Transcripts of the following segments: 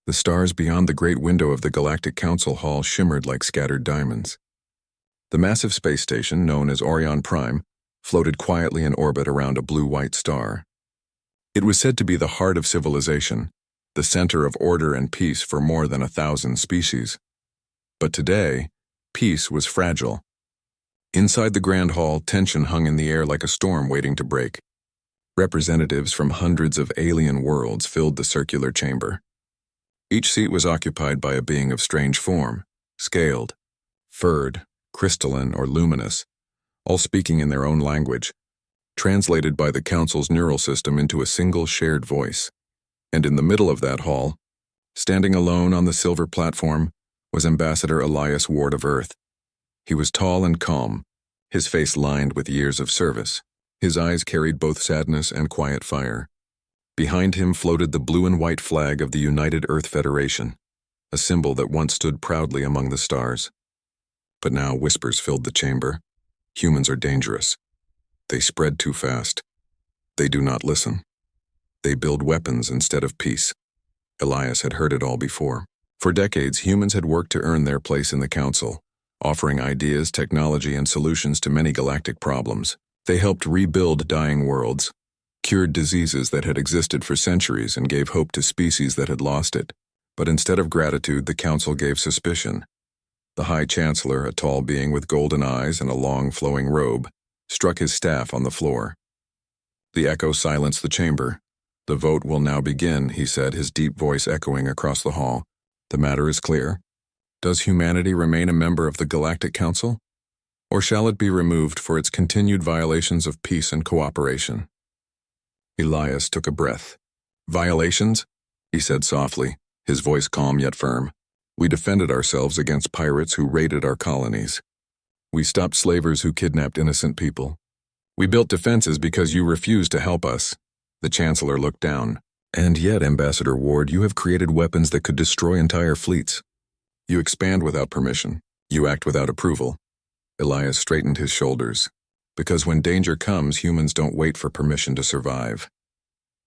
The stars beyond the great window of the Galactic Council Hall shimmered like scattered diamonds. The massive space station, known as Orion Prime, floated quietly in orbit around a blue-white star. It was said to be the heart of civilization, the center of order and peace for more than 1,000 species. But today, peace was fragile. Inside the Grand Hall, tension hung in the air like a storm waiting to break. Representatives from hundreds of alien worlds filled the circular chamber. Each seat was occupied by a being of strange form, scaled, furred, crystalline, or luminous, all speaking in their own language, translated by the Council's neural system into a single shared voice. And in the middle of that hall, standing alone on the silver platform, was Ambassador Elias Ward of Earth. He was tall and calm, his face lined with years of service. His eyes carried both sadness and quiet fire. Behind him floated the blue and white flag of the United Earth Federation, a symbol that once stood proudly among the stars. But now whispers filled the chamber. Humans are dangerous. They spread too fast. They do not listen. They build weapons instead of peace. Elias had heard it all before. For decades, humans had worked to earn their place in the Council, offering ideas, technology, and solutions to many galactic problems. They helped rebuild dying worlds, cured diseases that had existed for centuries, and gave hope to species that had lost it. But instead of gratitude, the Council gave suspicion. The High Chancellor, a tall being with golden eyes and a long flowing robe, struck his staff on the floor. The echo silenced the chamber. "The vote will now begin," he said, his deep voice echoing across the hall. "The matter is clear. Does humanity remain a member of the Galactic Council? Or shall it be removed for its continued violations of peace and cooperation?" Elias took a breath. "Violations?" he said softly, his voice calm yet firm. "We defended ourselves against pirates who raided our colonies. We stopped slavers who kidnapped innocent people. We built defenses because you refused to help us." The Chancellor looked down. "And yet, Ambassador Ward, you have created weapons that could destroy entire fleets. You expand without permission. You act without approval." Elias straightened his shoulders. "Because when danger comes, humans don't wait for permission to survive."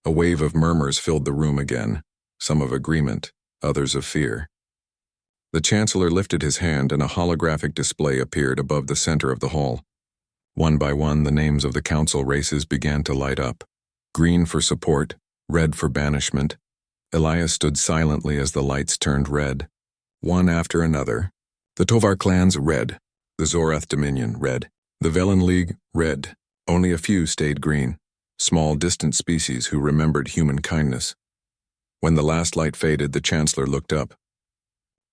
A wave of murmurs filled the room again, some of agreement, others of fear. The Chancellor lifted his hand and a holographic display appeared above the center of the hall. One by one, the names of the Council races began to light up. Green for support, red for banishment. Elias stood silently as the lights turned red. One after another. The Tovar clans, red. The Zorath Dominion, red. The Velen League, red. Only a few stayed green. Small, distant species who remembered human kindness. When the last light faded, the Chancellor looked up.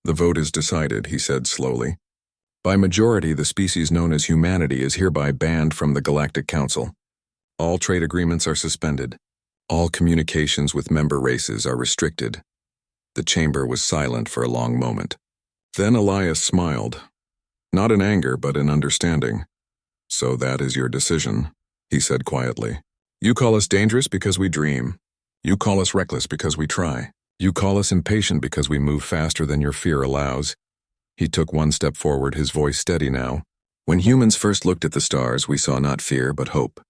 "The vote is decided," he said slowly. "By majority, the species known as humanity is hereby banned from the Galactic Council. All trade agreements are suspended. All communications with member races are restricted." The chamber was silent for a long moment. Then Elias smiled. Not in anger, but in understanding. "So that is your decision," he said quietly. "You call us dangerous because we dream. You call us reckless because we try. You call us impatient because we move faster than your fear allows." He took one step forward, his voice steady now. "When humans first looked at the stars, we saw not fear, but hope.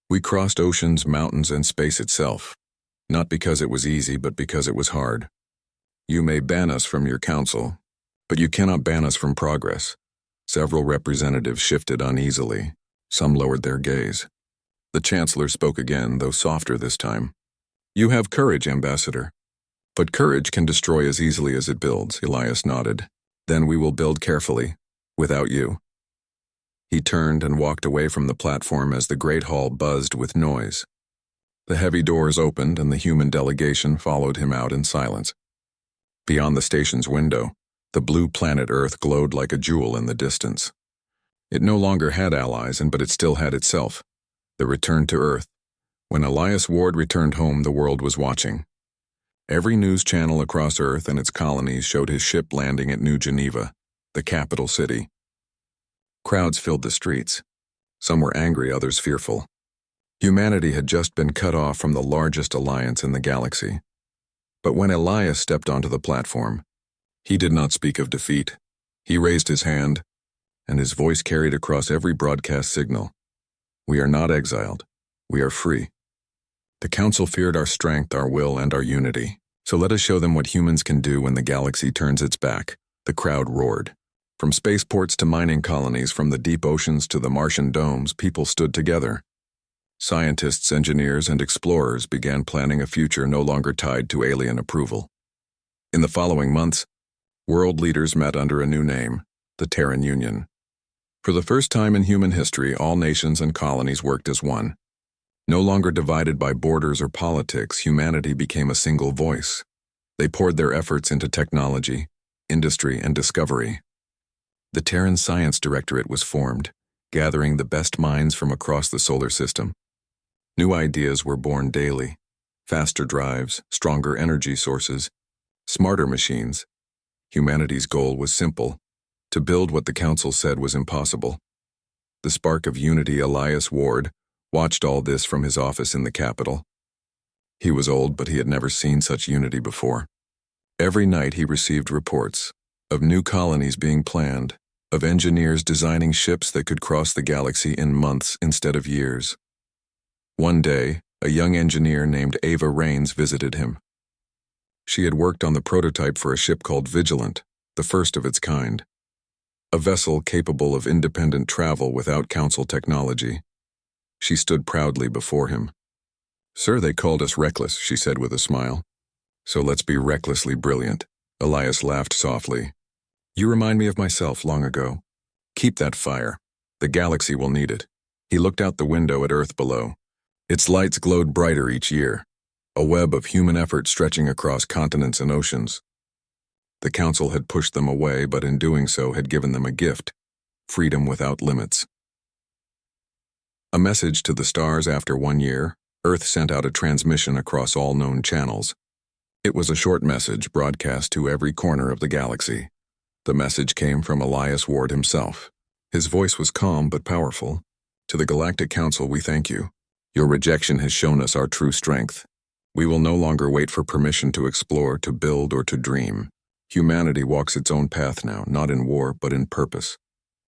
We crossed oceans, mountains, and space itself. Not because it was easy, but because it was hard. You may ban us from your council, but you cannot ban us from progress." Several representatives shifted uneasily. Some lowered their gaze. The Chancellor spoke again, though softer this time. "You have courage, Ambassador. But courage can destroy as easily as it builds." Elias nodded. "Then we will build carefully, without you." He turned and walked away from the platform as the great hall buzzed with noise. The heavy doors opened and the human delegation followed him out in silence. Beyond the station's window, the blue planet Earth glowed like a jewel in the distance. It no longer had allies, but it still had itself, the return to Earth. When Elias Ward returned home, the world was watching. Every news channel across Earth and its colonies showed his ship landing at New Geneva, the capital city. Crowds filled the streets. Some were angry, others fearful. Humanity had just been cut off from the largest alliance in the galaxy. But when Elias stepped onto the platform, he did not speak of defeat. He raised his hand, and his voice carried across every broadcast signal. "We are not exiled. We are free. The Council feared our strength, our will, and our unity. So let us show them what humans can do when the galaxy turns its back, the crowd roared. From spaceports to mining colonies, from the deep oceans to the Martian domes, people stood together. Scientists, engineers, and explorers began planning a future no longer tied to alien approval. In the following months, world leaders met under a new name, the Terran Union. For the first time in human history, all nations and colonies worked as one. No longer divided by borders or politics, humanity became a single voice. They poured their efforts into technology, industry, and discovery. The Terran Science Directorate was formed, gathering the best minds from across the solar system. New ideas were born daily: faster drives, stronger energy sources, smarter machines. Humanity's goal was simple: to build what the Council said was impossible. The spark of unity, Elias Ward, watched all this from his office in the capital. He was old, but he had never seen such unity before. Every night he received reports of new colonies being planned, of engineers designing ships that could cross the galaxy in months instead of years. One day, a young engineer named Ava Rains visited him. She had worked on the prototype for a ship called Vigilant, the first of its kind. A vessel capable of independent travel without Council technology. She stood proudly before him. "Sir, they called us reckless," she said with a smile. "So let's be recklessly brilliant." Elias laughed softly. "You remind me of myself long ago. Keep that fire. The galaxy will need it." He looked out the window at Earth below. Its lights glowed brighter each year, a web of human effort stretching across continents and oceans. The Council had pushed them away, but in doing so had given them a gift: freedom without limits. A message to the stars. After 1 year, Earth sent out a transmission across all known channels. It was a short message broadcast to every corner of the galaxy. The message came from Elias Ward himself. His voice was calm but powerful. "To the Galactic Council, we thank you. Your rejection has shown us our true strength. We will no longer wait for permission to explore, to build, or to dream. Humanity walks its own path now, not in war, but in purpose.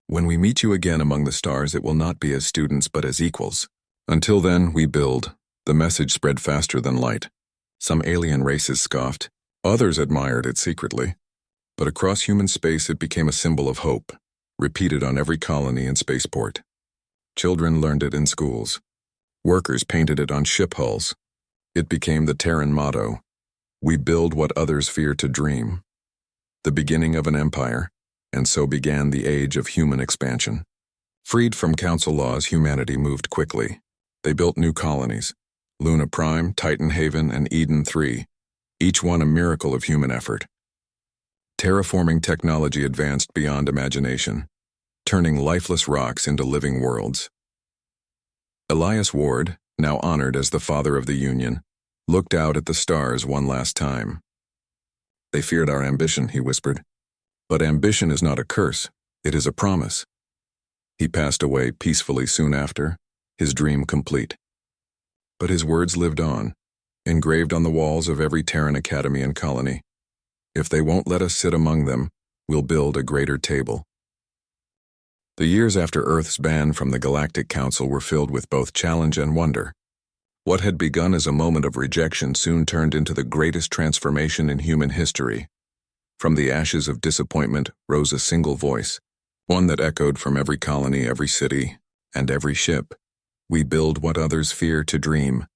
When we meet you again among the stars, it will not be as students, but as equals. Until then, we build." The message spread faster than light. Some alien races scoffed. Others admired it secretly. But across human space, it became a symbol of hope, repeated on every colony and spaceport. Children learned it in schools. Workers painted it on ship hulls. It became the Terran motto: "We build what others fear to dream." The beginning of an empire, and so began the age of human expansion. Freed from Council laws, humanity moved quickly. They built new colonies: Luna Prime, Titan Haven, and Eden 3, each one a miracle of human effort. Terraforming technology advanced beyond imagination, turning lifeless rocks into living worlds. Elias Ward, now honored as the father of the Union, looked out at the stars one last time. "They feared our ambition," he whispered. "But ambition is not a curse, it is a promise." He passed away peacefully soon after, his dream complete. But his words lived on, engraved on the walls of every Terran academy and colony. "If they won't let us sit among them, we'll build a greater table." The years after Earth's ban from the Galactic Council were filled with both challenge and wonder. What had begun as a moment of rejection soon turned into the greatest transformation in human history. From the ashes of disappointment rose a single voice, one that echoed from every colony, every city, and every ship. "We build what others fear to dream."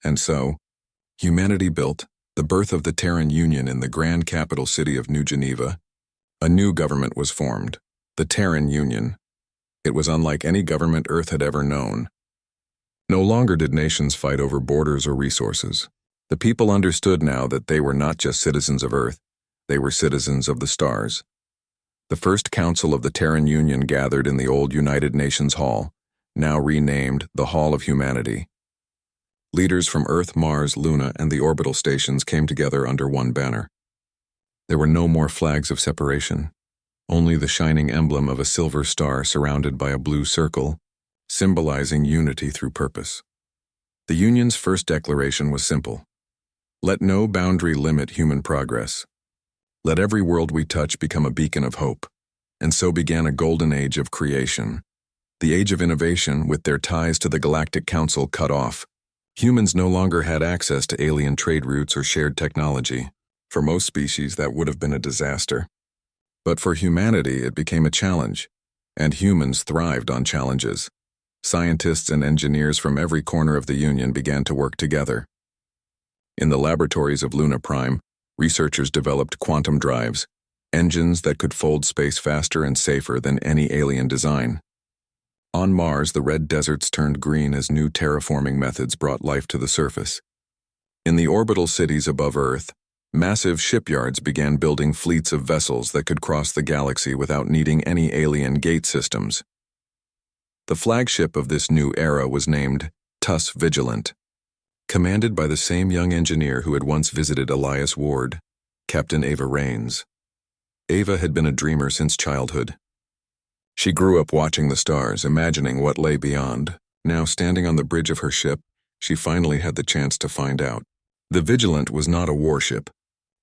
And so, humanity built the birth of the Terran Union in the grand capital city of New Geneva. A new government was formed, the Terran Union. It was unlike any government Earth had ever known. No longer did nations fight over borders or resources. The people understood now that they were not just citizens of Earth, they were citizens of the stars. The first council of the Terran Union gathered in the old United Nations Hall, now renamed the Hall of Humanity. Leaders from Earth, Mars, Luna, and the orbital stations came together under one banner. There were no more flags of separation, only the shining emblem of a silver star surrounded by a blue circle, symbolizing unity through purpose. The Union's first declaration was simple: "Let no boundary limit human progress. Let every world we touch become a beacon of hope." And so began a golden age of creation. The age of innovation, with their ties to the Galactic Council cut off. Humans no longer had access to alien trade routes or shared technology. For most species, that would have been a disaster. But for humanity, it became a challenge, and humans thrived on challenges. Scientists and engineers from every corner of the Union began to work together. In the laboratories of Luna Prime, researchers developed quantum drives, engines that could fold space faster and safer than any alien design. On Mars, the red deserts turned green as new terraforming methods brought life to the surface. In the orbital cities above Earth, massive shipyards began building fleets of vessels that could cross the galaxy without needing any alien gate systems. The flagship of this new era was named TUS Vigilant, commanded by the same young engineer who had once visited Elias Ward, Captain Ava Raines. Ava had been a dreamer since childhood. She grew up watching the stars, imagining what lay beyond. Now, standing on the bridge of her ship, she finally had the chance to find out. The Vigilant was not a warship.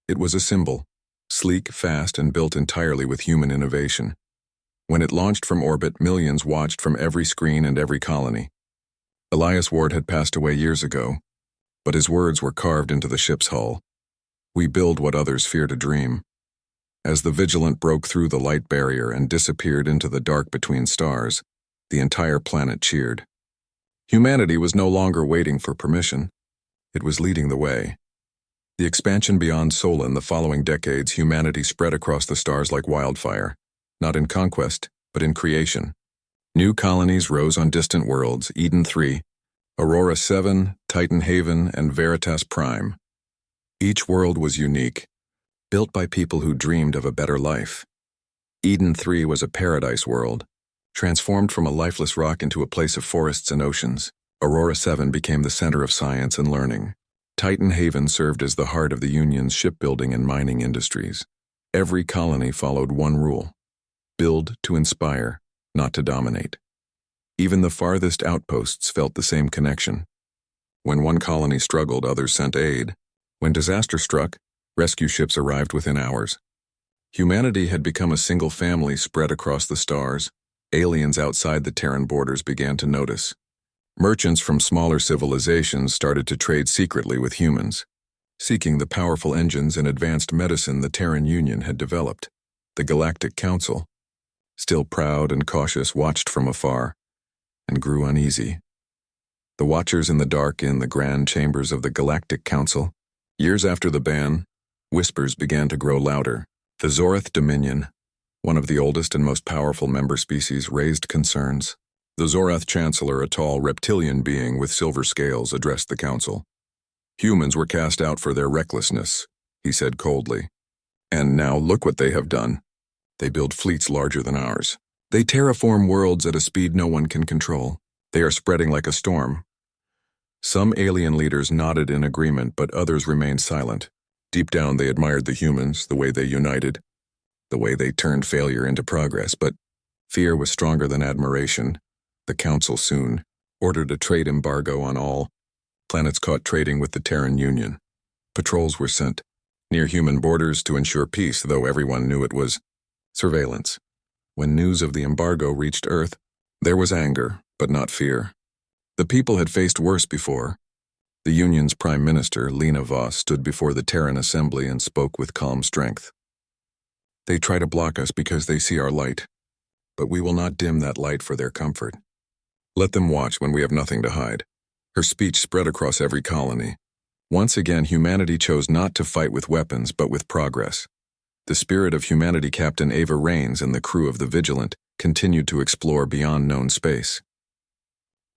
It was a symbol, sleek, fast, and built entirely with human innovation. When it launched from orbit, millions watched from every screen and every colony. Elias Ward had passed away years ago, but his words were carved into the ship's hull. We build what others fear to dream. As the Vigilant broke through the light barrier and disappeared into the dark between stars, the entire planet cheered. Humanity was no longer waiting for permission. It was leading the way. The expansion beyond Solon, the following decades, humanity spread across the stars like wildfire, not in conquest, but in creation. New colonies rose on distant worlds: Eden 3, Aurora 7, Titan Haven, and Veritas Prime. Each world was unique, built by people who dreamed of a better life. Eden 3 was a paradise world, transformed from a lifeless rock into a place of forests and oceans. Aurora 7 became the center of science and learning. Titan Haven served as the heart of the Union's shipbuilding and mining industries. Every colony followed one rule: build to inspire, not to dominate. Even the farthest outposts felt the same connection. When one colony struggled, others sent aid. When disaster struck, rescue ships arrived within hours. Humanity had become a single family spread across the stars. Aliens outside the Terran borders began to notice. Merchants from smaller civilizations started to trade secretly with humans, seeking the powerful engines and advanced medicine the Terran Union had developed. The Galactic Council, still proud and cautious, watched from afar and grew uneasy. The watchers in the dark in the grand chambers of the Galactic Council, years after the ban, whispers began to grow louder. The Zorath Dominion, one of the oldest and most powerful member species, raised concerns. The Zorath Chancellor, a tall reptilian being with silver scales, addressed the council. Humans were cast out for their recklessness, he said coldly. And now look what they have done. They build fleets larger than ours. They terraform worlds at a speed no one can control. They are spreading like a storm. Some alien leaders nodded in agreement, but others remained silent. Deep down, they admired the humans, the way they united, the way they turned failure into progress, but fear was stronger than admiration. The Council soon ordered a trade embargo on all planets caught trading with the Terran Union. Patrols were sent near human borders to ensure peace, though everyone knew it was surveillance. When news of the embargo reached Earth, there was anger, but not fear. The people had faced worse before. The Union's Prime Minister, Lena Voss, stood before the Terran Assembly and spoke with calm strength. They try to block us because they see our light, but we will not dim that light for their comfort. Let them watch when we have nothing to hide. Her speech spread across every colony. Once again, humanity chose not to fight with weapons, but with progress. The spirit of humanity, Captain Ava Raines and the crew of the Vigilant, continued to explore beyond known space.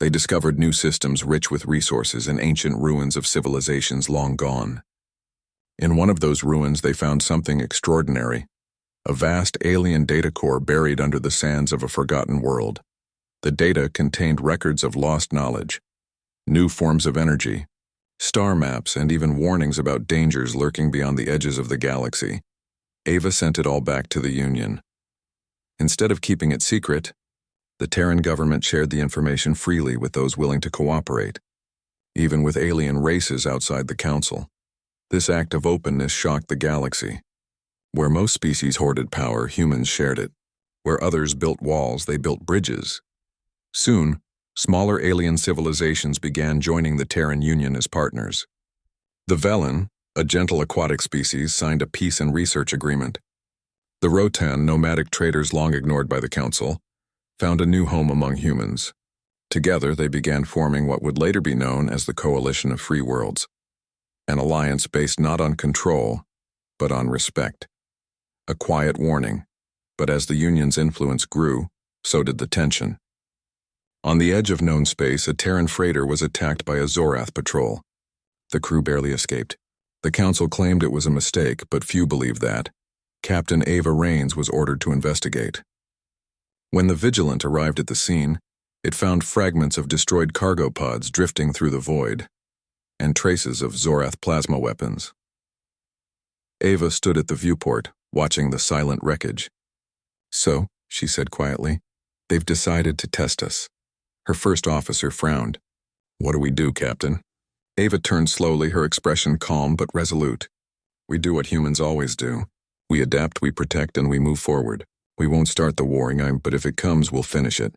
They discovered new systems rich with resources and ancient ruins of civilizations long gone. In one of those ruins, they found something extraordinary: a vast alien data core buried under the sands of a forgotten world. The data contained records of lost knowledge, new forms of energy, star maps, and even warnings about dangers lurking beyond the edges of the galaxy. Ava sent it all back to the Union. Instead of keeping it secret, the Terran government shared the information freely with those willing to cooperate, even with alien races outside the Council. This act of openness shocked the galaxy. Where most species hoarded power, humans shared it. Where others built walls, they built bridges. Soon, Smaller alien civilizations began joining the Terran Union as partners. The Velen, a gentle aquatic species, signed a peace and research agreement. The Rotan, nomadic traders long ignored by the Council, found a new home among humans. Together, they began forming what would later be known as the Coalition of Free Worlds, an alliance based not on control, but on respect. A quiet warning, but as the Union's influence grew, so did the tension. On the edge of known space, a Terran freighter was attacked by a Zorath patrol. The crew barely escaped. The Council claimed it was a mistake, but few believed that. Captain Ava Raines was ordered to investigate. When the Vigilant arrived at the scene, it found fragments of destroyed cargo pods drifting through the void, and traces of Zorath plasma weapons. Ava stood at the viewport, watching the silent wreckage. "So," she said quietly, "they've decided to test us." Her first officer frowned. "What do we do, Captain?" Ava turned slowly, her expression calm but resolute. "We do what humans always do. We adapt, we protect, and we move forward. We won't start the war, but if it comes, we'll finish it."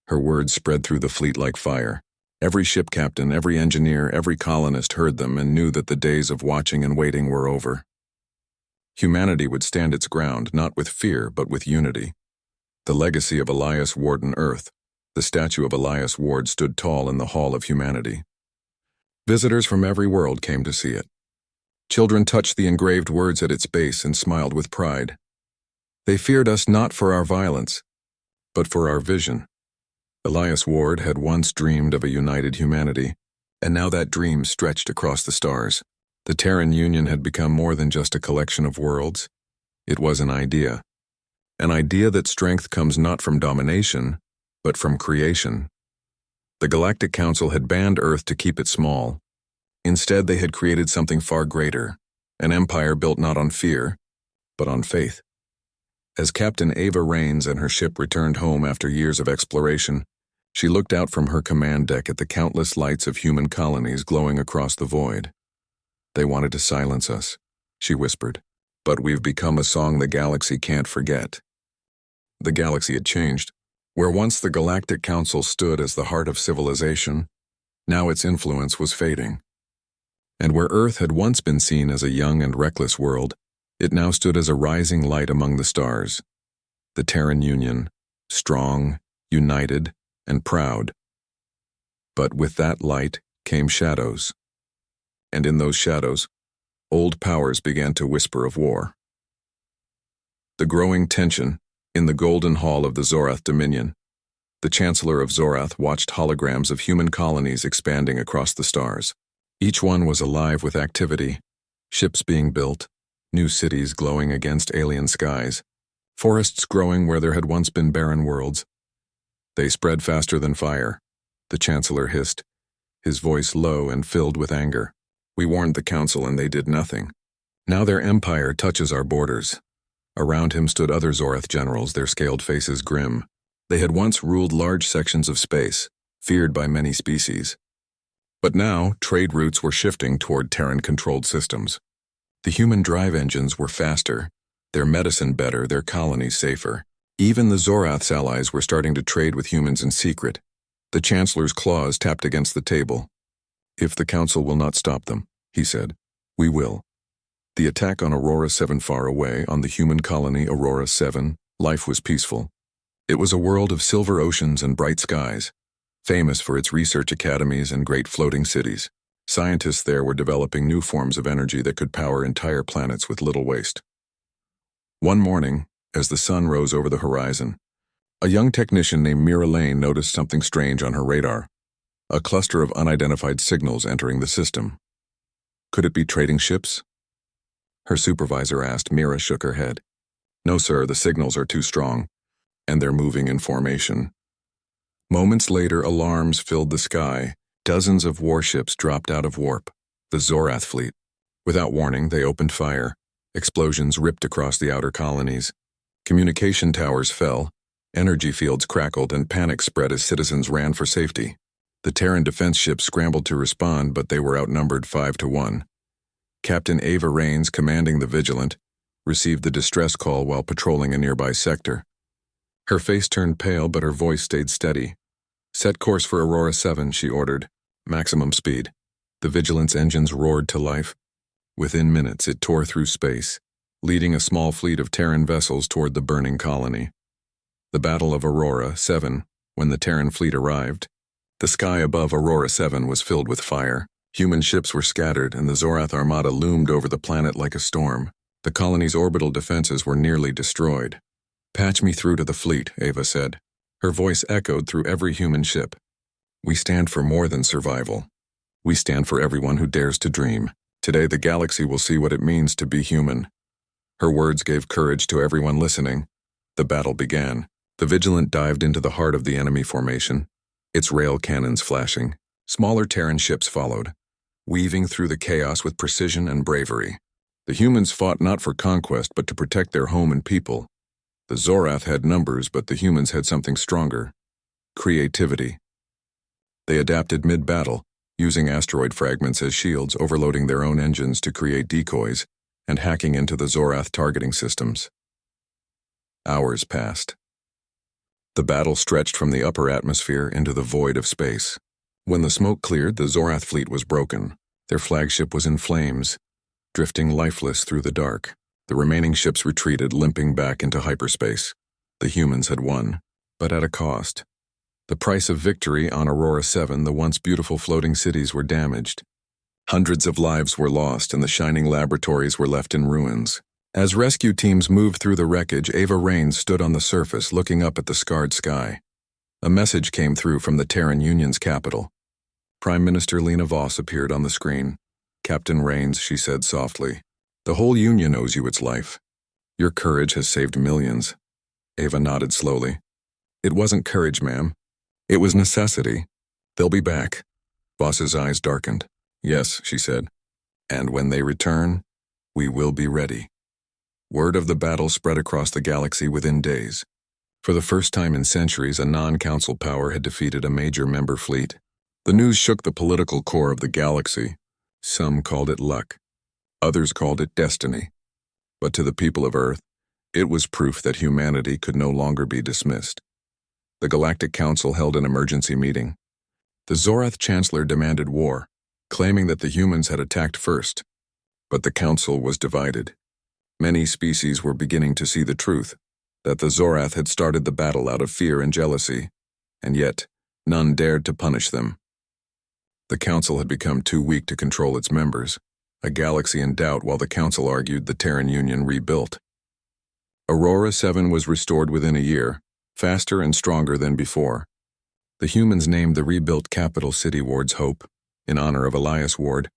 Her words spread through the fleet like fire. Every ship captain, every engineer, every colonist heard them and knew that the days of watching and waiting were over. Humanity would stand its ground, not with fear, but with unity. The legacy of Elias Ward on Earth, the statue of Elias Ward, stood tall in the Hall of Humanity. Visitors from every world came to see it. Children touched the engraved words at its base and smiled with pride. They feared us not for our violence, but for our vision. Elias Ward had once dreamed of a united humanity, and now that dream stretched across the stars. The Terran Union had become more than just a collection of worlds. It was an idea that strength comes not from domination, but from creation. The Galactic Council had banned Earth to keep it small. Instead, they had created something far greater, an empire built not on fear, but on faith. As Captain Ava Raines and her ship returned home after years of exploration, she looked out from her command deck at the countless lights of human colonies glowing across the void. "They wanted to silence us," she whispered, "but we've become a song the galaxy can't forget." The galaxy had changed. Where once the Galactic Council stood as the heart of civilization, now its influence was fading. And where Earth had once been seen as a young and reckless world, it now stood as a rising light among the stars. The Terran Union, strong, united, and proud. But with that light came shadows. And in those shadows, old powers began to whisper of war. The growing tension in the Golden Hall of the Zorath Dominion. The Chancellor of Zorath watched holograms of human colonies expanding across the stars. Each one was alive with activity, ships being built, new cities glowing against alien skies, forests growing where there had once been barren worlds. They spread faster than fire, the Chancellor hissed, his voice low and filled with anger. "We warned the Council and they did nothing. Now their empire touches our borders." Around him stood other Zorath generals, their scaled faces grim. They had once ruled large sections of space, feared by many species. But now, trade routes were shifting toward Terran-controlled systems. The human drive engines were faster, their medicine better, their colonies safer. Even the Zorath's allies were starting to trade with humans in secret. The Chancellor's claws tapped against the table. "If the Council will not stop them," he said, "we will." The attack on Aurora 7 far away, on the human colony Aurora 7, life was peaceful. It was a world of silver oceans and bright skies, famous for its research academies and great floating cities. Scientists there were developing new forms of energy that could power entire planets with little waste. One morning, as the sun rose over the horizon, a young technician named Mira Lane noticed something strange on her radar, a cluster of unidentified signals entering the system. Could it be trading ships? Her supervisor asked. Mira shook her head. "No, sir, the signals are too strong, and they're moving in formation." Moments later, alarms filled the sky. Dozens of warships dropped out of warp, the Zorath fleet. Without warning, they opened fire. Explosions ripped across the outer colonies. Communication towers fell, energy fields crackled, and panic spread as citizens ran for safety. The Terran defense ships scrambled to respond, but they were outnumbered 5-1. Captain Ava Raines, commanding the Vigilant, received the distress call while patrolling a nearby sector. Her face turned pale, but her voice stayed steady. Set course for Aurora 7, she ordered. Maximum speed. The Vigilance engines roared to life. Within minutes, it tore through space, leading a small fleet of Terran vessels toward the burning colony. The Battle of Aurora 7, when the Terran fleet arrived. The sky above Aurora 7 was filled with fire. Human ships were scattered, and the Zorath armada loomed over the planet like a storm. The colony's orbital defenses were nearly destroyed. "Patch me through to the fleet," Ava said. Her voice echoed through every human ship. "We stand for more than survival. We stand for everyone who dares to dream. Today the galaxy will see what it means to be human." Her words gave courage to everyone listening. The battle began. The Vigilant dived into the heart of the enemy formation, its rail cannons flashing. Smaller Terran ships followed, weaving through the chaos with precision and bravery. The humans fought not for conquest but to protect their home and people. The Zorath had numbers, but the humans had something stronger: creativity. They adapted mid-battle, using asteroid fragments as shields, overloading their own engines to create decoys, and hacking into the Zorath targeting systems. Hours passed. The battle stretched from the upper atmosphere into the void of space. When the smoke cleared, the Zorath fleet was broken. Their flagship was in flames, drifting lifeless through the dark. The remaining ships retreated, limping back into hyperspace. The humans had won, but at a cost. The price of victory on Aurora 7, the once beautiful floating cities were damaged. Hundreds of lives were lost, and the shining laboratories were left in ruins. As rescue teams moved through the wreckage, Ava Raines stood on the surface, looking up at the scarred sky. A message came through from the Terran Union's capital. Prime Minister Lena Voss appeared on the screen. "Captain Raines," she said softly, "the whole Union owes you its life. Your courage has saved millions." Ava nodded slowly. "It wasn't courage, ma'am. It was necessity. They'll be back." Voss's eyes darkened. "Yes," she said. "And when they return, we will be ready." Word of the battle spread across the galaxy within days. For the first time in centuries, a non-council power had defeated a major member fleet. The news shook the political core of the galaxy. Some called it luck. Others called it destiny. But to the people of Earth, it was proof that humanity could no longer be dismissed. The Galactic Council held an emergency meeting. The Zorath Chancellor demanded war, claiming that the humans had attacked first. But the Council was divided. Many species were beginning to see the truth, that the Zorath had started the battle out of fear and jealousy, and yet none dared to punish them. The Council had become too weak to control its members, a galaxy in doubt while the Council argued the Terran Union rebuilt. Aurora 7 was restored within a year, faster and stronger than before. The humans named the rebuilt capital city Ward's Hope, in honor of Elias Ward,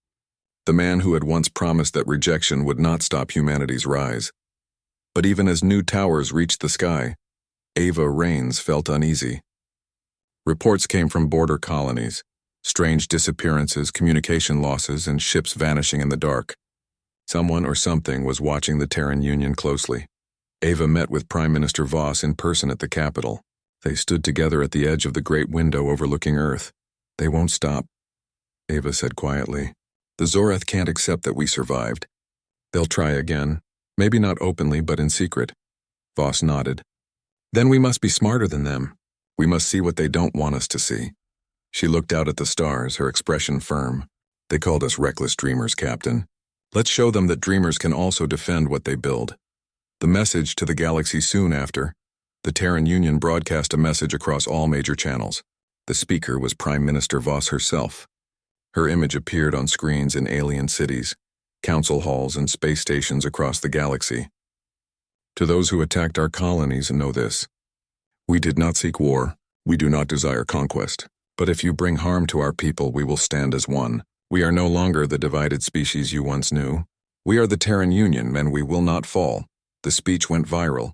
the man who had once promised that rejection would not stop humanity's rise. But even as new towers reached the sky, Ava Raines felt uneasy. Reports came from border colonies: strange disappearances, communication losses, and ships vanishing in the dark. Someone or something was watching the Terran Union closely. Ava met with Prime Minister Voss in person at the capital. They stood together at the edge of the great window overlooking Earth. "They won't stop," Ava said quietly. "The Zorath can't accept that we survived. They'll try again, maybe not openly but in secret." Voss nodded. "Then we must be smarter than them. We must see what they don't want us to see." She looked out at the stars, her expression firm. "They called us reckless dreamers, Captain. Let's show them that dreamers can also defend what they build." The message to the galaxy soon after. The Terran Union broadcast a message across all major channels. The speaker was Prime Minister Voss herself. Her image appeared on screens in alien cities, council halls, and space stations across the galaxy. "To those who attacked our colonies, know this. We did not seek war. We do not desire conquest. But if you bring harm to our people, we will stand as one. We are no longer the divided species you once knew. We are the Terran Union, and we will not fall." The speech went viral.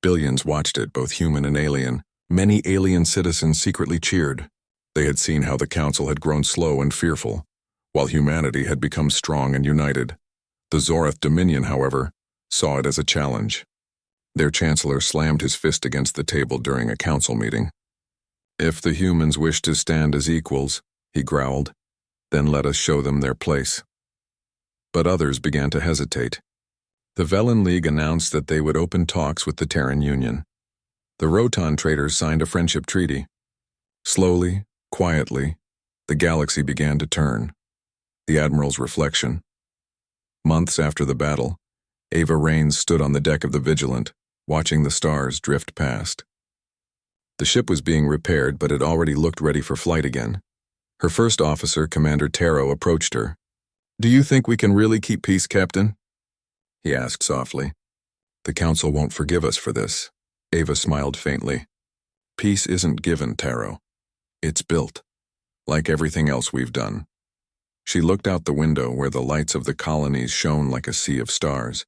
Billions watched it, both human and alien. Many alien citizens secretly cheered. They had seen how the Council had grown slow and fearful, while humanity had become strong and united. The Zorath Dominion, however, saw it as a challenge. Their Chancellor slammed his fist against the table during a council meeting. "If the humans wish to stand as equals," he growled, "then let us show them their place." But others began to hesitate. The Velen League announced that they would open talks with the Terran Union. The Roton traders signed a friendship treaty. Slowly, quietly, the galaxy began to turn. The Admiral's reflection. Months after the battle, Ava Raines stood on the deck of the Vigilant, watching the stars drift past. The ship was being repaired, but it already looked ready for flight again. Her first officer, Commander Taro, approached her. "Do you think we can really keep peace, Captain?" he asked softly. "The Council won't forgive us for this." Ava smiled faintly. "Peace isn't given, Taro. It's built, like everything else we've done." She looked out the window where the lights of the colonies shone like a sea of stars.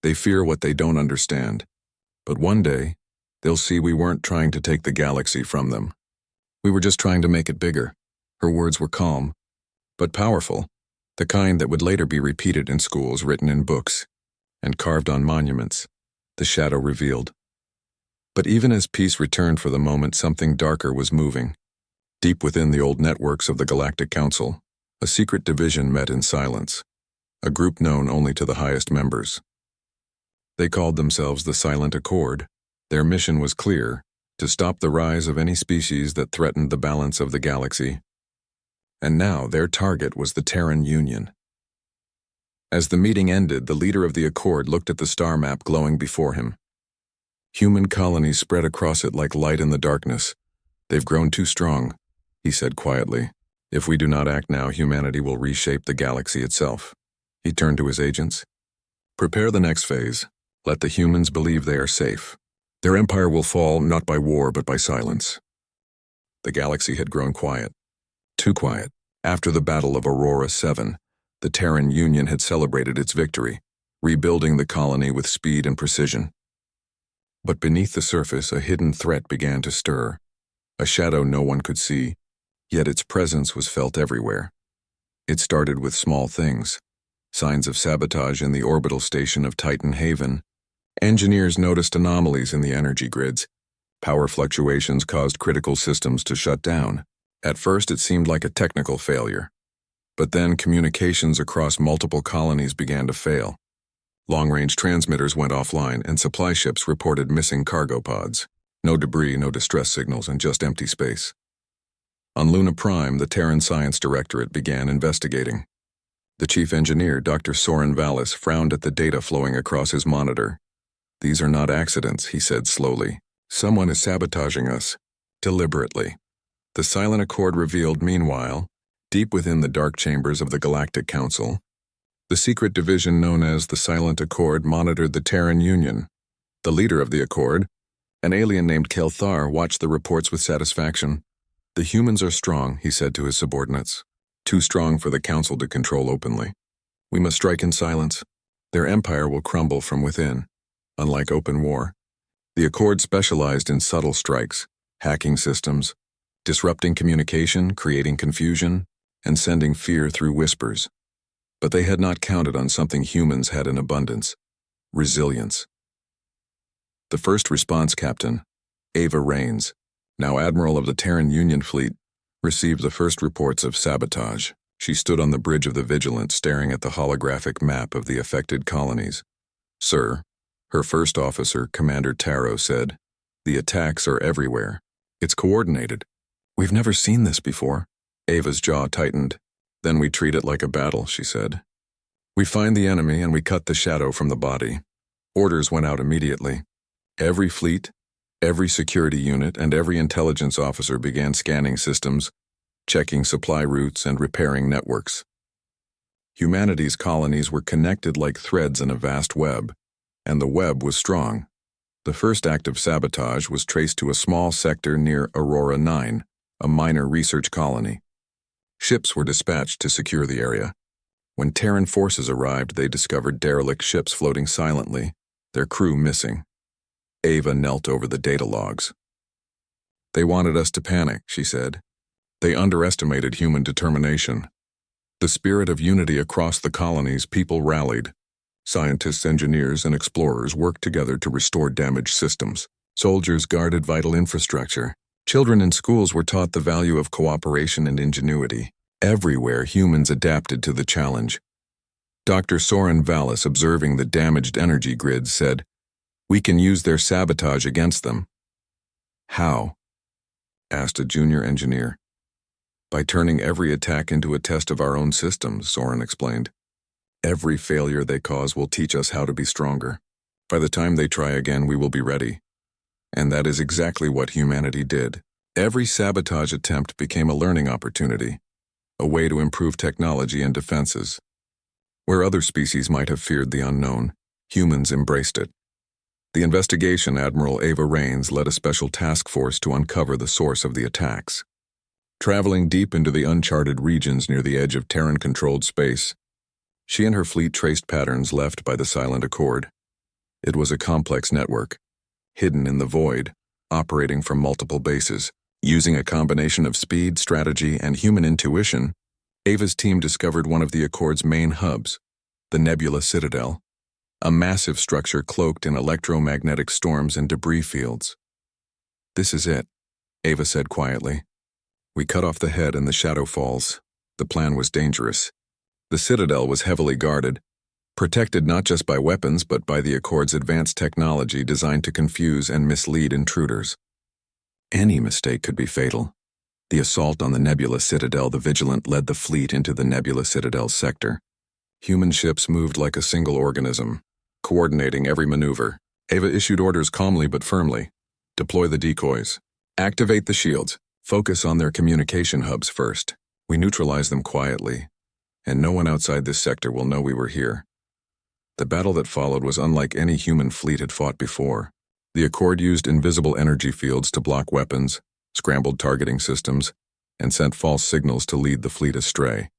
"They fear what they don't understand. But one day, they'll see we weren't trying to take the galaxy from them. We were just trying to make it bigger." Her words were calm, but powerful, the kind that would later be repeated in schools, written in books, and carved on monuments, the shadow revealed. But even as peace returned for the moment, something darker was moving. Deep within the old networks of the Galactic Council, a secret division met in silence, a group known only to the highest members. They called themselves the Silent Accord. Their mission was clear: to stop the rise of any species that threatened the balance of the galaxy. And now their target was the Terran Union. As the meeting ended, the leader of the Accord looked at the star map glowing before him. "Human colonies spread across it like light in the darkness. They've grown too strong," he said quietly. "If we do not act now, humanity will reshape the galaxy itself." He turned to his agents. "Prepare the next phase. Let the humans believe they are safe. Their empire will fall not by war but by silence." The galaxy had grown quiet. Too quiet. After the Battle of Aurora 7, the Terran Union had celebrated its victory, rebuilding the colony with speed and precision. But beneath the surface, a hidden threat began to stir, a shadow no one could see, yet its presence was felt everywhere. It started with small things: signs of sabotage in the orbital station of Titan Haven. Engineers noticed anomalies in the energy grids. Power fluctuations caused critical systems to shut down. At first, it seemed like a technical failure. But then communications across multiple colonies began to fail. Long-range transmitters went offline, and supply ships reported missing cargo pods. No debris, no distress signals, and just empty space. On Luna Prime, the Terran Science Directorate began investigating. The chief engineer, Dr. Soren Vallis, frowned at the data flowing across his monitor. "These are not accidents," he said slowly. "Someone is sabotaging us, deliberately." The Silent Accord revealed, meanwhile, deep within the dark chambers of the Galactic Council, the secret division known as the Silent Accord monitored the Terran Union. The leader of the Accord, an alien named Kelthar, watched the reports with satisfaction. "The humans are strong," he said to his subordinates. "Too strong for the Council to control openly. We must strike in silence. Their empire will crumble from within." Unlike open war, the Accord specialized in subtle strikes, hacking systems, disrupting communication, creating confusion, and sending fear through whispers. But they had not counted on something humans had in abundance: resilience. The first response captain, Ava Raines, now Admiral of the Terran Union Fleet, received the first reports of sabotage. She stood on the bridge of the Vigilant, staring at the holographic map of the affected colonies. "Sir," her first officer, Commander Taro, said, "the attacks are everywhere. It's coordinated. We've never seen this before." Ava's jaw tightened. "Then we treat it like a battle," she said. "We find the enemy and we cut the shadow from the body." Orders went out immediately. Every fleet, every security unit, and every intelligence officer began scanning systems, checking supply routes, and repairing networks. Humanity's colonies were connected like threads in a vast web, and the web was strong. The first act of sabotage was traced to a small sector near Aurora 9, a minor research colony. Ships were dispatched to secure the area. When Terran forces arrived, they discovered derelict ships floating silently, their crew missing. Ava knelt over the data logs. "They wanted us to panic," she said. "They underestimated human determination. The spirit of unity across the colonies, people rallied. Scientists, engineers, and explorers worked together to restore damaged systems. Soldiers guarded vital infrastructure. Children in schools were taught the value of cooperation and ingenuity. Everywhere, humans adapted to the challenge." Dr. Soren Vallis, observing the damaged energy grids, said, "We can use their sabotage against them." "How?" asked a junior engineer. By turning every attack into a test of our own systems, Soren explained. Every failure they cause will teach us how to be stronger. By the time they try again, we will be ready. And that is exactly what humanity did. Every sabotage attempt became a learning opportunity, a way to improve technology and defenses. Where other species might have feared the unknown, humans embraced it. The investigation Admiral Ava Raines led a special task force to uncover the source of the attacks. Traveling deep into the uncharted regions near the edge of Terran-controlled space, she and her fleet traced patterns left by the Silent Accord. It was a complex network, hidden in the void, operating from multiple bases. Using a combination of speed, strategy, and human intuition, Ava's team discovered one of the Accord's main hubs, the Nebula Citadel, a massive structure cloaked in electromagnetic storms and debris fields. "This is it," Ava said quietly. "We cut off the head and the shadow falls. The plan was dangerous. The Citadel was heavily guarded, protected not just by weapons but by the Accord's advanced technology designed to confuse and mislead intruders. Any mistake could be fatal. The assault on the Nebula Citadel, the Vigilant led the fleet into the Nebula Citadel's sector. Human ships moved like a single organism, coordinating every maneuver. Ava issued orders calmly but firmly. Deploy the decoys. Activate the shields. Focus on their communication hubs first. We neutralize them quietly, and no one outside this sector will know we were here. The battle that followed was unlike any human fleet had fought before. The Accord used invisible energy fields to block weapons, scrambled targeting systems, and sent false signals to lead the fleet astray.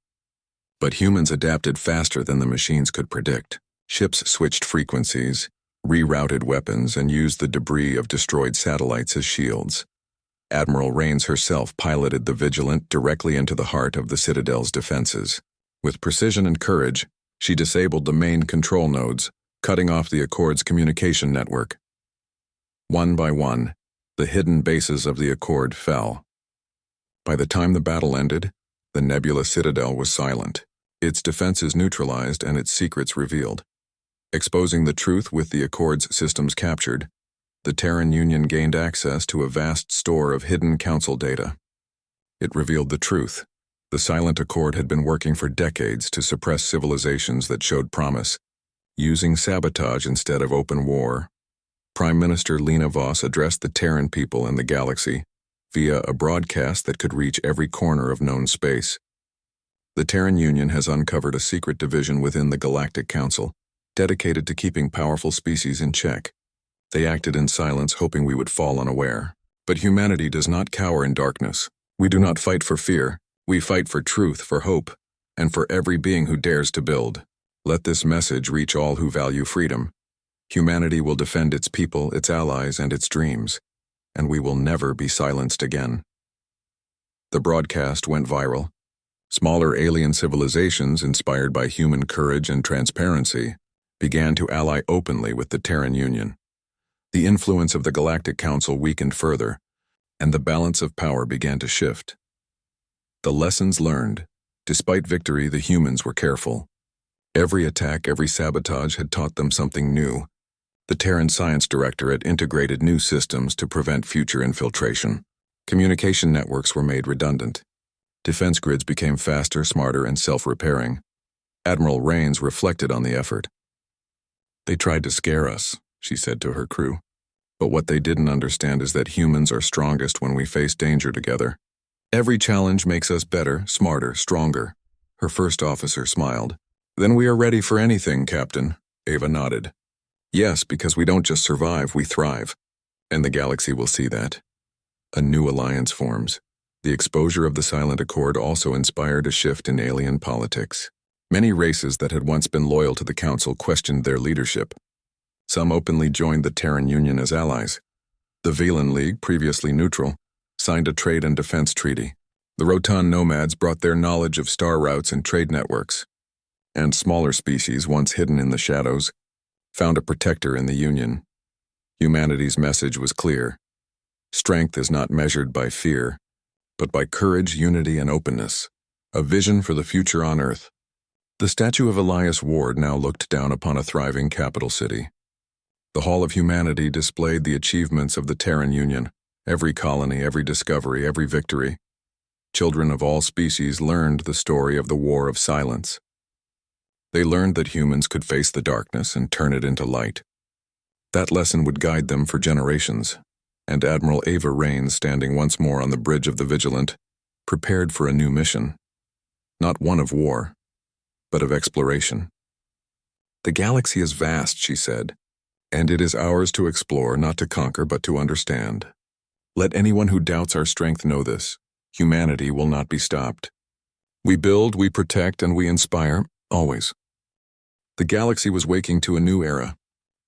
But humans adapted faster than the machines could predict. Ships switched frequencies, rerouted weapons, and used the debris of destroyed satellites as shields. Admiral Raines herself piloted the Vigilant directly into the heart of the Citadel's defenses. With precision and courage, she disabled the main control nodes, cutting off the Accord's communication network. One by one, the hidden bases of the Accord fell. By the time the battle ended, the Nebula Citadel was silent, its defenses neutralized and its secrets revealed. Exposing the truth with the Accord's systems captured, the Terran Union gained access to a vast store of hidden Council data. It revealed the truth. The Silent Accord had been working for decades to suppress civilizations that showed promise, using sabotage instead of open war. Prime Minister Lena Voss addressed the Terran people and the galaxy via a broadcast that could reach every corner of known space. The Terran Union has uncovered a secret division within the Galactic Council, dedicated to keeping powerful species in check. They acted in silence, hoping we would fall unaware. But humanity does not cower in darkness. We do not fight for fear. We fight for truth, for hope, and for every being who dares to build. Let this message reach all who value freedom. Humanity will defend its people, its allies, and its dreams, and we will never be silenced again. The broadcast went viral. Smaller alien civilizations, inspired by human courage and transparency, began to ally openly with the Terran Union. The influence of the Galactic Council weakened further, and the balance of power began to shift. The lessons learned. Despite victory, the humans were careful. Every attack, every sabotage had taught them something new. The Terran Science Directorate integrated new systems to prevent future infiltration. Communication networks were made redundant. Defense grids became faster, smarter, and self-repairing. Admiral Raines reflected on the effort. "They tried to scare us," she said to her crew. "But what they didn't understand is that humans are strongest when we face danger together. Every challenge makes us better, smarter, stronger." Her first officer smiled. "Then we are ready for anything, Captain." Ava nodded. "Yes, because we don't just survive, we thrive. And the galaxy will see that." A new alliance forms. The exposure of the Silent Accord also inspired a shift in alien politics. Many races that had once been loyal to the Council questioned their leadership. Some openly joined the Terran Union as allies. The Velan League, previously neutral, signed a trade and defense treaty. The Rotan nomads brought their knowledge of star routes and trade networks. And smaller species, once hidden in the shadows, found a protector in the Union. Humanity's message was clear. Strength is not measured by fear, but by courage, unity, and openness. A vision for the future on Earth. The statue of Elias Ward now looked down upon a thriving capital city. The Hall of Humanity displayed the achievements of the Terran Union, Every colony, every discovery, every victory. Children of all species learned the story of the War of Silence. They learned that humans could face the darkness and turn it into light. That lesson would guide them for generations, and Admiral Ava Raines, standing once more on the bridge of the Vigilant, prepared for a new mission. Not one of war, but of exploration. "The galaxy is vast," she said, "and it is ours to explore, not to conquer, but to understand. Let anyone who doubts our strength know this. Humanity will not be stopped. We build, we protect, and we inspire, always." The galaxy was waking to a new era.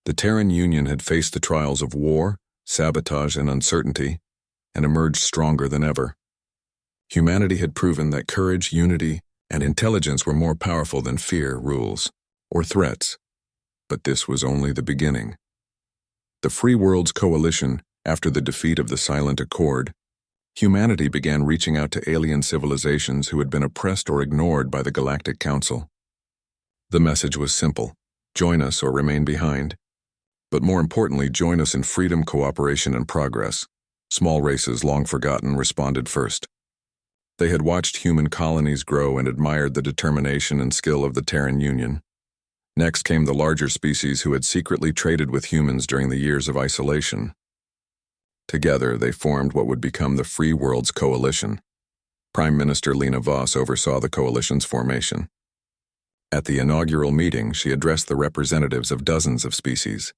The Terran Union had faced the trials of war, sabotage, and uncertainty, and emerged stronger than ever. Humanity had proven that courage, unity, and intelligence were more powerful than fear, rules, or threats. But this was only the beginning. The Free Worlds Coalition, after the defeat of the Silent Accord, humanity began reaching out to alien civilizations who had been oppressed or ignored by the Galactic Council. The message was simple: join us or remain behind. But more importantly, join us in freedom, cooperation, and progress. Small races, long forgotten, responded first. They had watched human colonies grow and admired the determination and skill of the Terran Union. Next came the larger species who had secretly traded with humans during the years of isolation. Together, they formed what would become the Free Worlds Coalition. Prime Minister Lena Voss oversaw the coalition's formation. At the inaugural meeting, she addressed the representatives of dozens of species.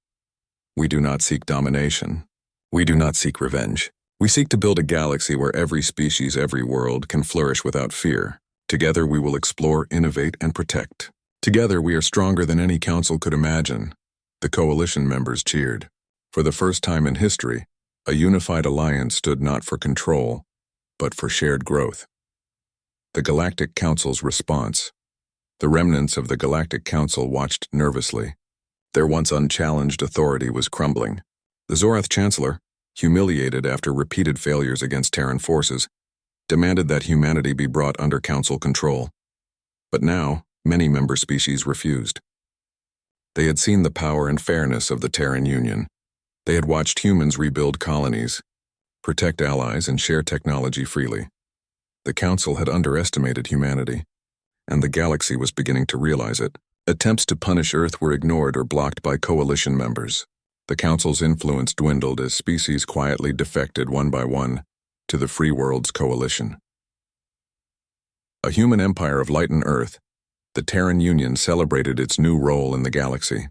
"We do not seek domination. We do not seek revenge. We seek to build a galaxy where every species, every world, can flourish without fear. Together we will explore, innovate, and protect. Together we are stronger than any council could imagine." The coalition members cheered. For the first time in history, a unified alliance stood not for control, but for shared growth. The Galactic Council's response. The remnants of the Galactic Council watched nervously. Their once unchallenged authority was crumbling. The Zorath Chancellor, humiliated after repeated failures against Terran forces, demanded that humanity be brought under Council control. But now, many member species refused. They had seen the power and fairness of the Terran Union. They had watched humans rebuild colonies, protect allies, and share technology freely. The Council had underestimated humanity, and the galaxy was beginning to realize it. Attempts to punish Earth were ignored or blocked by coalition members. The Council's influence dwindled as species quietly defected one by one to the Free Worlds Coalition. A human empire of light and Earth, the Terran Union celebrated its new role in the galaxy.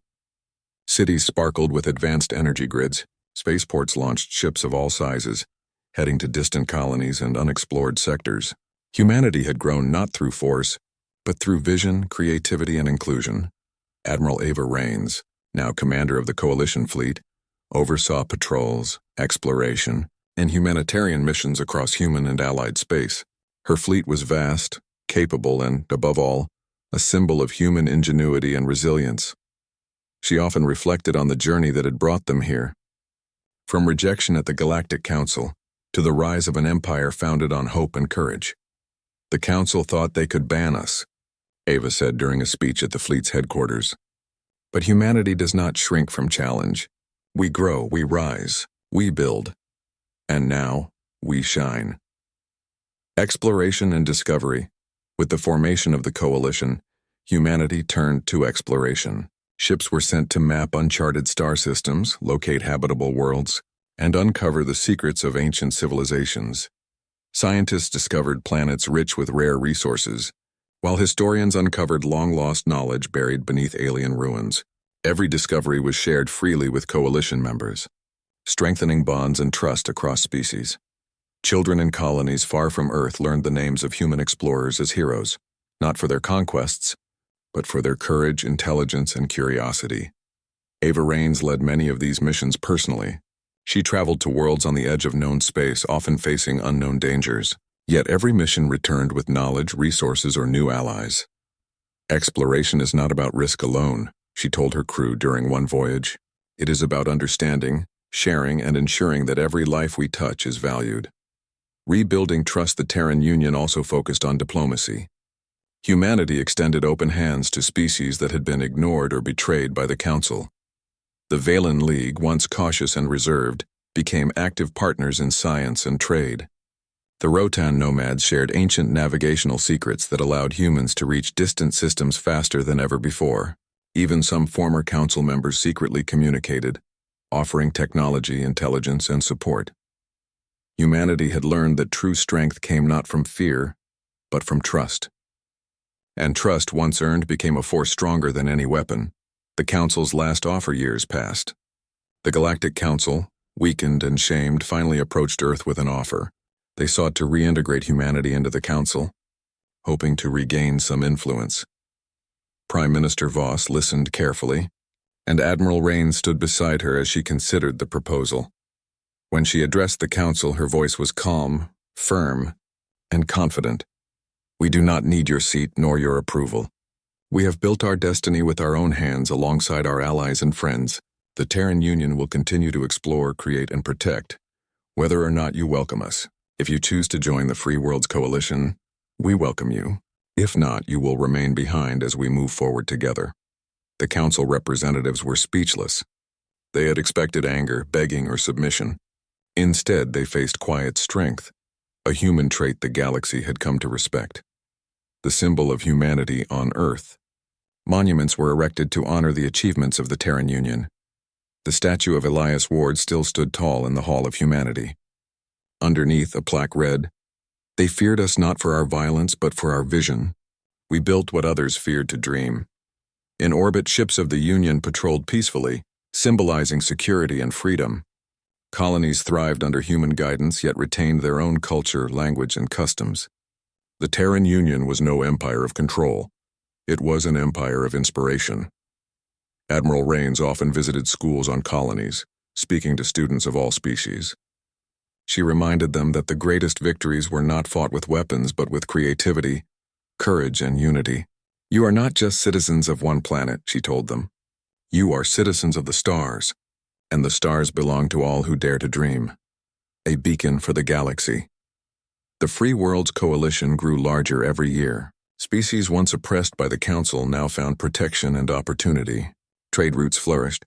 Cities sparkled with advanced energy grids, spaceports launched ships of all sizes, heading to distant colonies and unexplored sectors. Humanity had grown not through force, but through vision, creativity, and inclusion. Admiral Ava Raines, now commander of the Coalition fleet, oversaw patrols, exploration, and humanitarian missions across human and allied space. Her fleet was vast, capable, and, above all, a symbol of human ingenuity and resilience. She often reflected on the journey that had brought them here. From rejection at the Galactic Council to the rise of an empire founded on hope and courage. "The Council thought they could ban us," Ava said during a speech at the fleet's headquarters. "But humanity does not shrink from challenge. We grow, we rise, we build. And now, we shine." Exploration and discovery. With the formation of the Coalition, humanity turned to exploration. Ships were sent to map uncharted star systems, locate habitable worlds, and uncover the secrets of ancient civilizations. Scientists discovered planets rich with rare resources, while historians uncovered long-lost knowledge buried beneath alien ruins. Every discovery was shared freely with coalition members, strengthening bonds and trust across species. Children in colonies far from Earth learned the names of human explorers as heroes, not for their conquests, but for their courage, intelligence, and curiosity. Ava Raines led many of these missions personally. She traveled to worlds on the edge of known space, often facing unknown dangers. Yet every mission returned with knowledge, resources, or new allies. "Exploration is not about risk alone," she told her crew during one voyage. "It is about understanding, sharing, and ensuring that every life we touch is valued." Rebuilding trust. The Terran Union also focused on diplomacy. Humanity extended open hands to species that had been ignored or betrayed by the Council. The Valen League, once cautious and reserved, became active partners in science and trade. The Rotan nomads shared ancient navigational secrets that allowed humans to reach distant systems faster than ever before. Even some former council members secretly communicated, offering technology, intelligence, and support. Humanity had learned that true strength came not from fear, but from trust. And trust, once earned, became a force stronger than any weapon. The Council's last offer years passed. The Galactic Council, weakened and shamed, finally approached Earth with an offer. They sought to reintegrate humanity into the Council, hoping to regain some influence. Prime Minister Voss listened carefully, and Admiral Rains stood beside her as she considered the proposal. When she addressed the Council, her voice was calm, firm, and confident. "We do not need your seat nor your approval. We have built our destiny with our own hands alongside our allies and friends. The Terran Union will continue to explore, create, and protect, whether or not you welcome us. If you choose to join the Free Worlds Coalition, we welcome you. If not, you will remain behind as we move forward together." The Council representatives were speechless. They had expected anger, begging, or submission. Instead, they faced quiet strength, a human trait the galaxy had come to respect. The symbol of humanity on Earth. Monuments were erected to honor the achievements of the Terran Union. The statue of Elias Ward still stood tall in the Hall of Humanity. Underneath, a plaque read, "They feared us not for our violence, but for our vision. We built what others feared to dream." In orbit, ships of the Union patrolled peacefully, symbolizing security and freedom. Colonies thrived under human guidance, yet retained their own culture, language, and customs. The Terran Union was no empire of control. It was an empire of inspiration. Admiral Rains often visited schools on colonies, speaking to students of all species. She reminded them that the greatest victories were not fought with weapons, but with creativity, courage, and unity. "You are not just citizens of one planet," she told them. "You are citizens of the stars, and the stars belong to all who dare to dream." A beacon for the galaxy. The Free Worlds Coalition grew larger every year. Species once oppressed by the Council now found protection and opportunity. Trade routes flourished.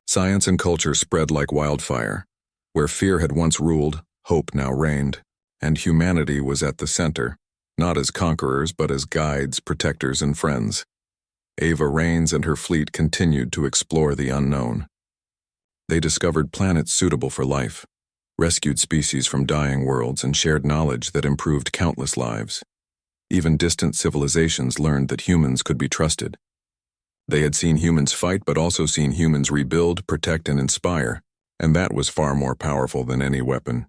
Science and culture spread like wildfire. Where fear had once ruled, hope now reigned, and humanity was at the center, not as conquerors but as guides, protectors, and friends. Ava Rains and her fleet continued to explore the unknown. They discovered planets suitable for life, rescued species from dying worlds, and shared knowledge that improved countless lives. Even distant civilizations learned that humans could be trusted. They had seen humans fight, but also seen humans rebuild, protect, and inspire. And that was far more powerful than any weapon.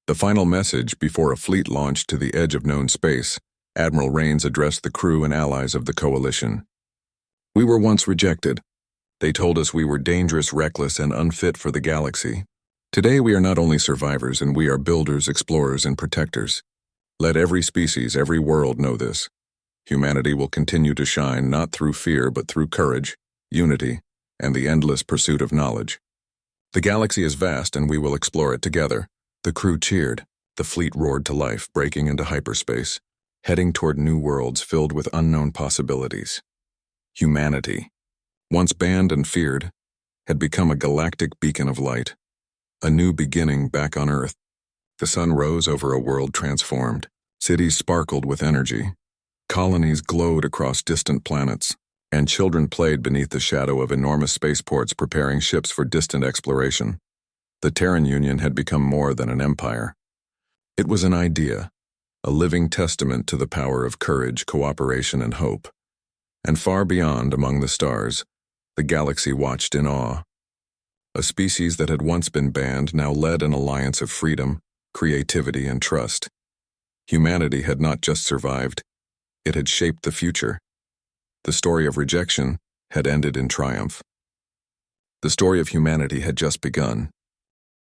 The final message before a fleet launched to the edge of known space, Admiral Rains addressed the crew and allies of the coalition. "We were once rejected. They told us we were dangerous, reckless, and unfit for the galaxy. Today we are not only survivors, and we are builders, explorers, and protectors. Let every species, every world know this. Humanity will continue to shine not through fear, but through courage, unity, and the endless pursuit of knowledge. The galaxy is vast, and we will explore it together." The crew cheered. The fleet roared to life, breaking into hyperspace, heading toward new worlds filled with unknown possibilities. Humanity, once banned and feared, had become a galactic beacon of light. A new beginning back on Earth. The sun rose over a world transformed. Cities sparkled with energy. Colonies glowed across distant planets, and children played beneath the shadow of enormous spaceports preparing ships for distant exploration. The Terran Union had become more than an empire. It was an idea, a living testament to the power of courage, cooperation, and hope. And far beyond, among the stars, the galaxy watched in awe. A species that had once been banned now led an alliance of freedom, creativity, and trust. Humanity had not just survived, it had shaped the future. The story of rejection had ended in triumph. The story of humanity had just begun.